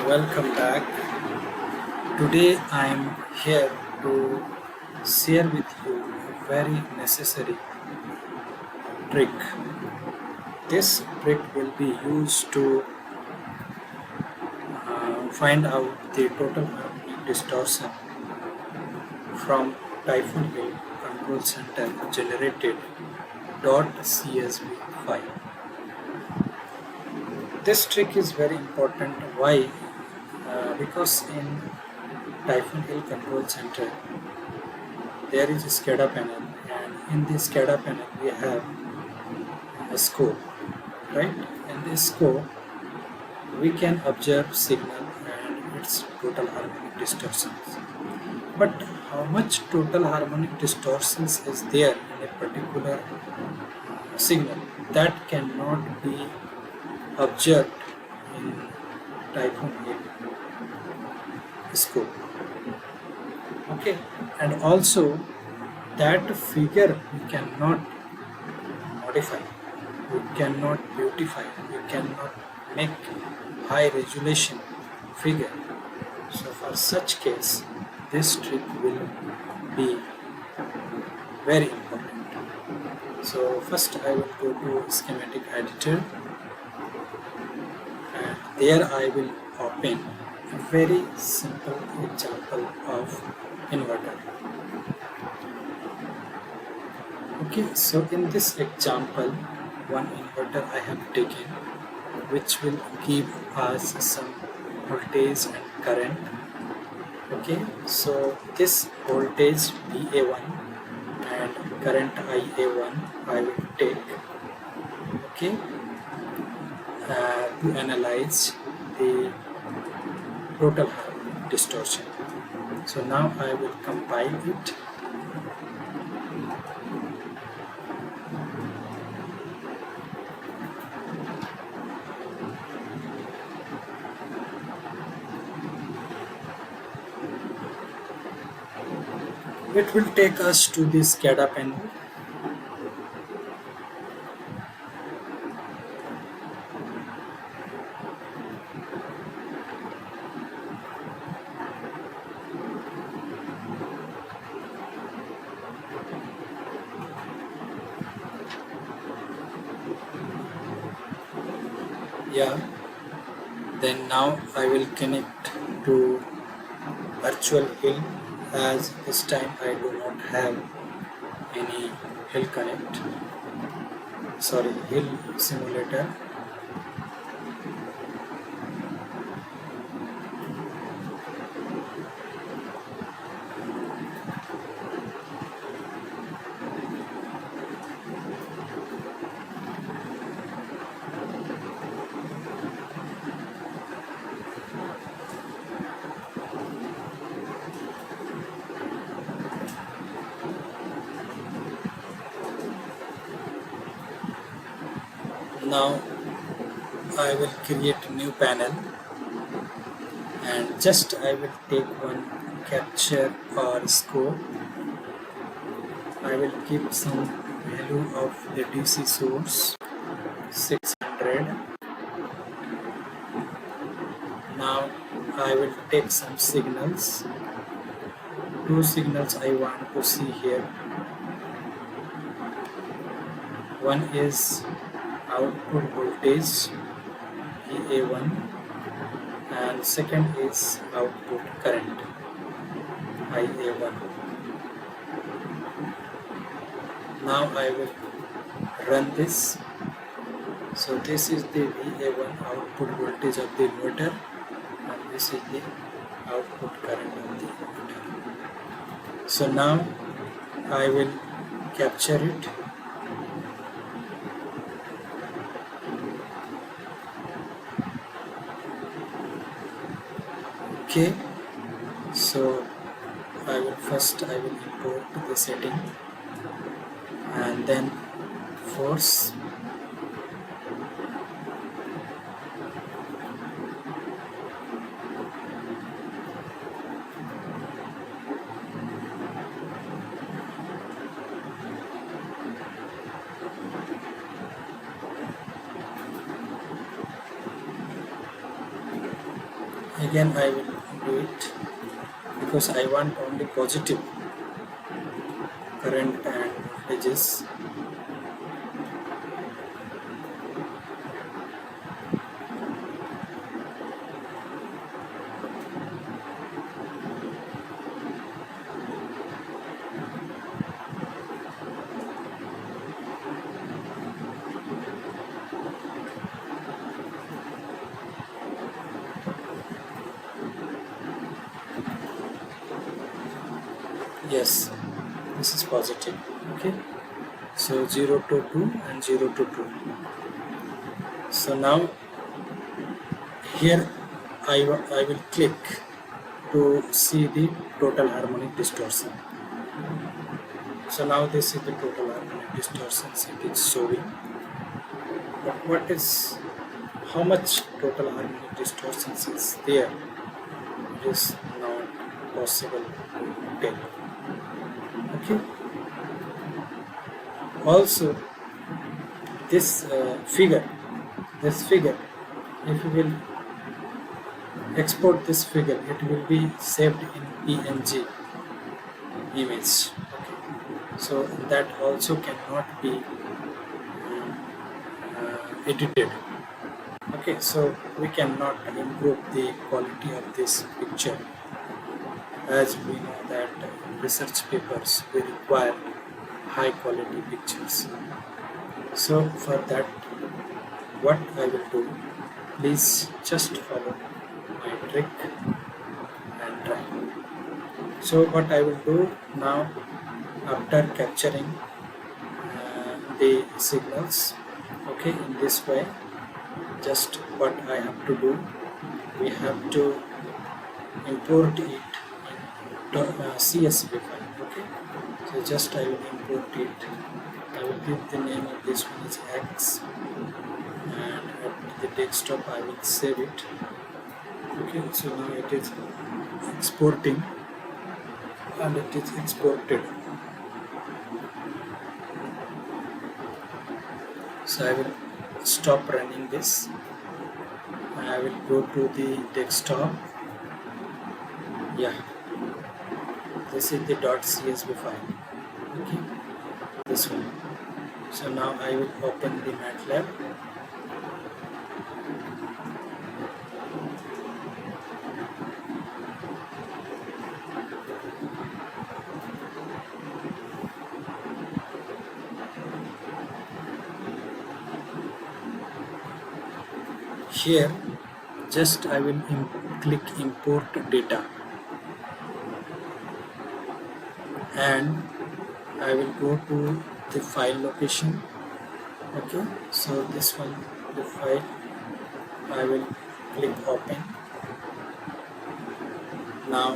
Welcome back. Today I am here to share with you a very necessary trick. This trick will be used to find out the total harmonic distortion from Typhoon Hill Control Center generated .csv file. This trick is very important. Why? Because in Typhoon Hill Control Center there is a SCADA panel, and in this SCADA panel we have a scope, right? In this scope we can observe signal and its total harmonic distortions. But how much total harmonic distortions is there in a particular signal, that cannot be observed in Typhoon Hill scope. Okay, and also that figure we cannot modify, we cannot beautify, we cannot make high resolution figure. So for such case, this trick will be very important. So first I will go to schematic editor, and there I will open a very simple example of inverter. Okay, so in this example, one inverter I have taken which will give us some voltage and current. Okay, so this voltage VA1 and current IA1 I will take, okay, to analyze the total harmonic distortion. So now I will compile it. It will take us to the SCADA panel. Yeah, then now I will connect to virtual hill, as this time I do not have any hill connect, sorry, hill simulator. Now I will create a new panel, and just I will take one capture or scope. I will keep some value of the DC source 600. Now I will take some signals. Two signals I want to see here. One is output voltage VA1 and second is output current IA1. Now I will run this. So this is the VA1 output voltage of the inverter, and this is the output current of the inverter. So now I will capture it. Okay, so I will import the setting and then force. Again I will do it because I want only positive current and voltages. Yes, this is positive. Okay, so 0 to 2 and 0 to 2. So now here I will click to see the total harmonic distortion. So now this is the total harmonic distortions it is showing. But what is, how much total harmonic distortions is there? It is not possible to tell. Okay. Also, this figure, if you will export this figure, it will be saved in PNG image. Okay. So that also cannot be edited. Okay, so we cannot improve the quality of this picture, as we know that in research papers we require high quality pictures. So for that, what I will do, please just follow my trick and try. So what I will do now, after capturing the signals, okay, in this way, just what I have to do, we have to import it in CSV file. Okay, so just I will import it. I will give the name of this one is X, and at the desktop I will save it. Okay, so now it is exporting and it is exported. So I will stop running this. I will go to the desktop. Yeah, this is the .csv file. Okay, this one. So now I will open the MATLAB. Here, just I will click import data, and I will go to the file location. Okay, so this one, the file, I will click open. Now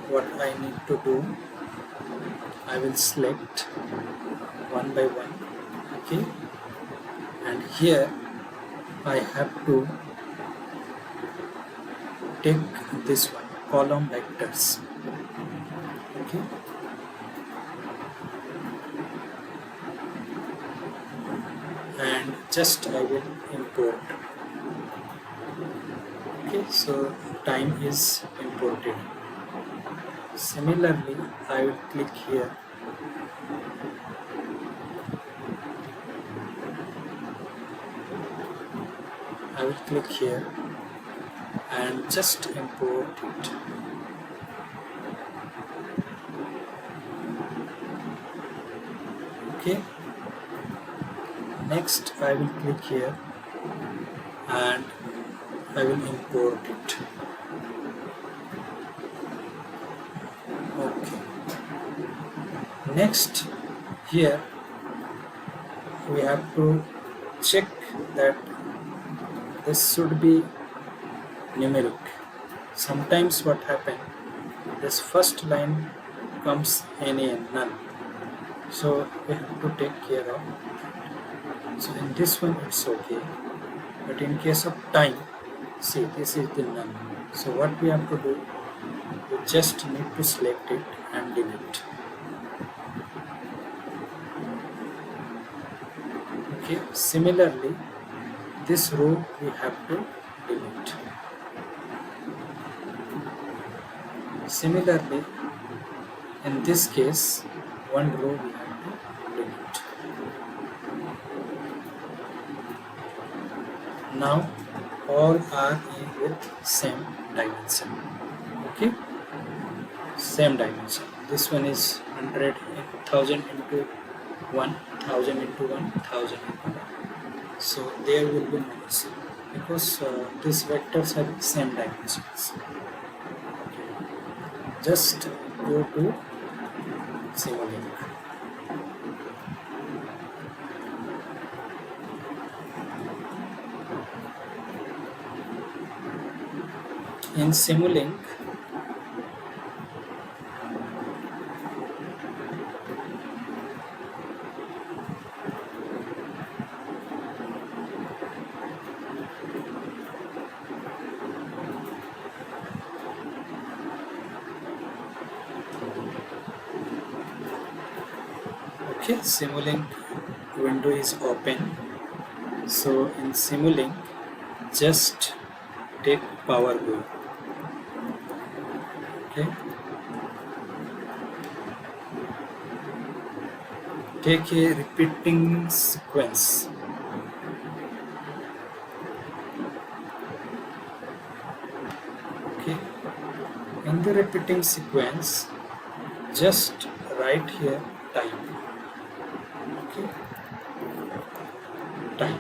what I need to do, I will select one by one. Okay, and here I have to take this one, column vectors. Okay, and just I will import. Okay, so time is imported. Similarly, I will click here. I will click here and just import it. Okay, next I will click here and I will import it. Okay, next here we have to check that this should be numeric. Sometimes what happens, this first line comes NaN, none. So we have to take care of that. So in this one it's okay, but in case of time, see, this is the none. So what we have to do, we just need to select it and delete. Okay, similarly this row we have to delete. Similarly, in this case, one row we have to delete. Now all are in with same dimension. Okay, same dimension. This one is 100 1000 into 1000 into 1000 into 1. So there will be no issue because these vectors have same dimensions. Okay. Just go to Simulink. In Simulink, okay, Simulink window is open. So in Simulink, just take power go. Okay, take a repeating sequence. Okay, in the repeating sequence, just write here time. Okay, time,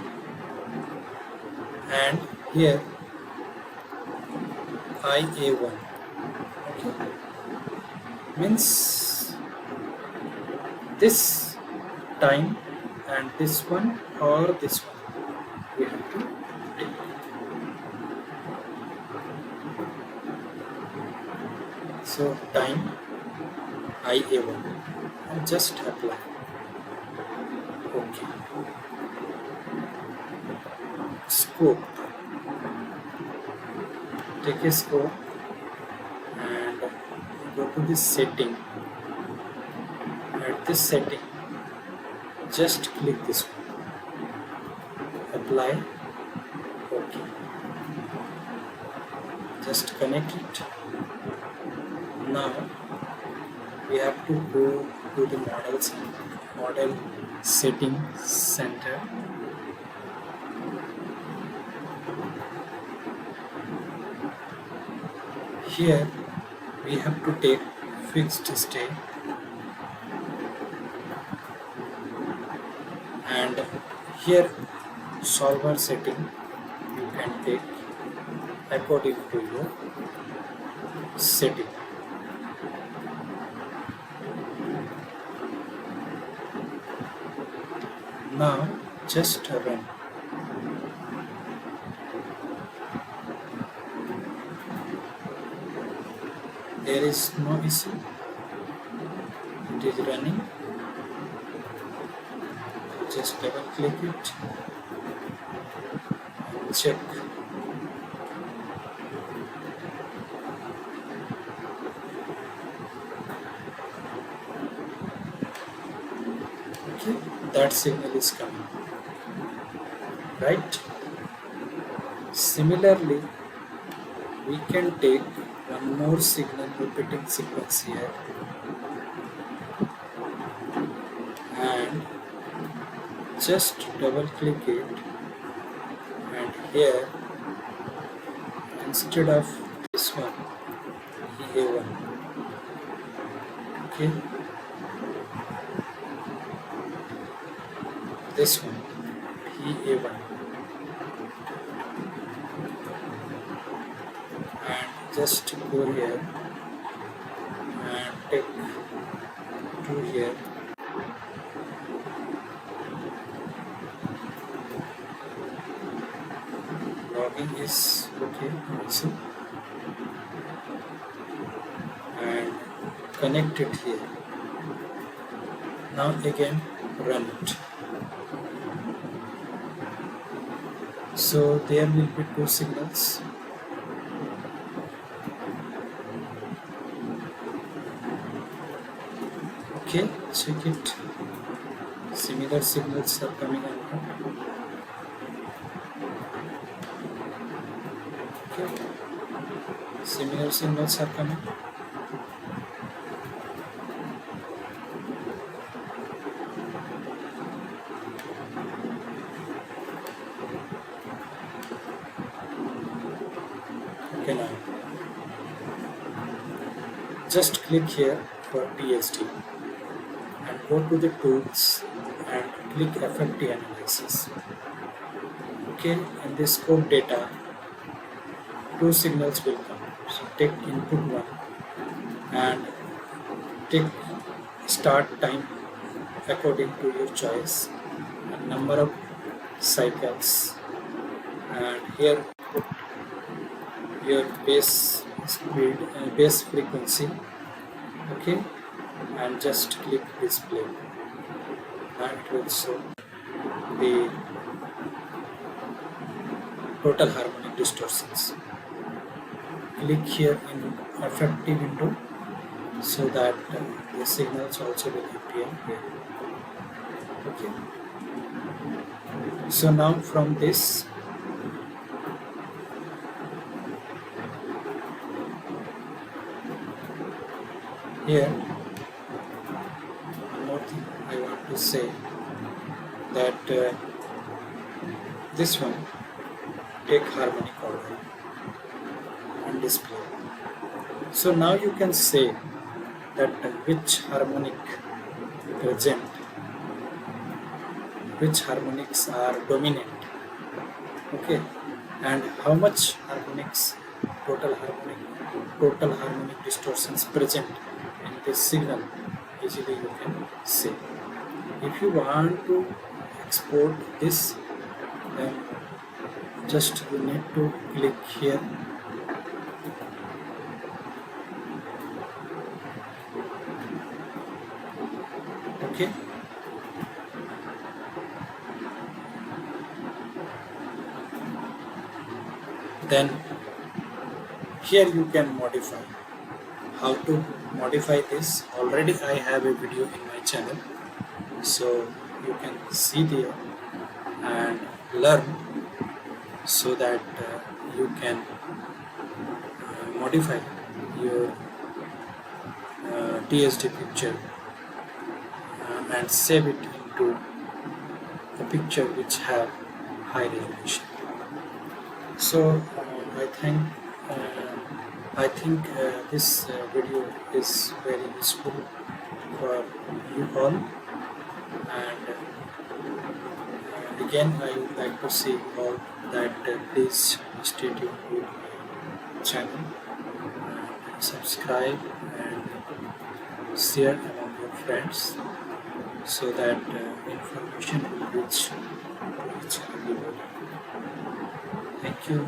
and here IA1. Okay, means this time and this one or this one we have to take. So time IA1 and just apply. Okay. Scope. Take a scope and go to this setting. At this setting, just click this one. Apply. Okay. Just connect it. Now we have to go to the model setting center. Here we have to take fixed state and here solver setting you can take according to your setting. Now just run. There is no issue. It is running. Just double click it and check. Okay, that signal is coming. Right? Similarly, we can take one more signal repeating sequence here and just double click it, and here instead of this one EA1, okay, this one EA1, and just go here and take 2 here. Logging is okay also, and connect it here. Now again run it. So there will be 2 signals. Okay, check it. Similar signals are coming out. Okay, similar signals are coming. Okay, now just click here for THD and go to the tools and click FFT analysis. Okay, in this code data, two signals will come. So take input one and take start time according to your choice and number of cycles, and here put your base speed, base frequency. Okay, and just click display. Now it will show the total harmonic distortions. Click here in FFT window so that the signals also will appear here. Okay, so now from this here, one more thing I want to say, that this one, take harmonic order and display. So now you can say that which harmonic present, which harmonics are dominant, okay, and how much harmonics, total harmonic distortions present in this signal, easily you can say. If you want to export this, then just you need to click here okay, then here you can modify. How to modify this, already I have a video in my channel, so you can see there and learn, so that you can modify your THD picture and save it into a picture which have high resolution. So I think this video is very useful for you all, and again I would like to say you all that please stay tuned with my channel, subscribe and share among your friends, so that information will reach to each and everybody. Thank you.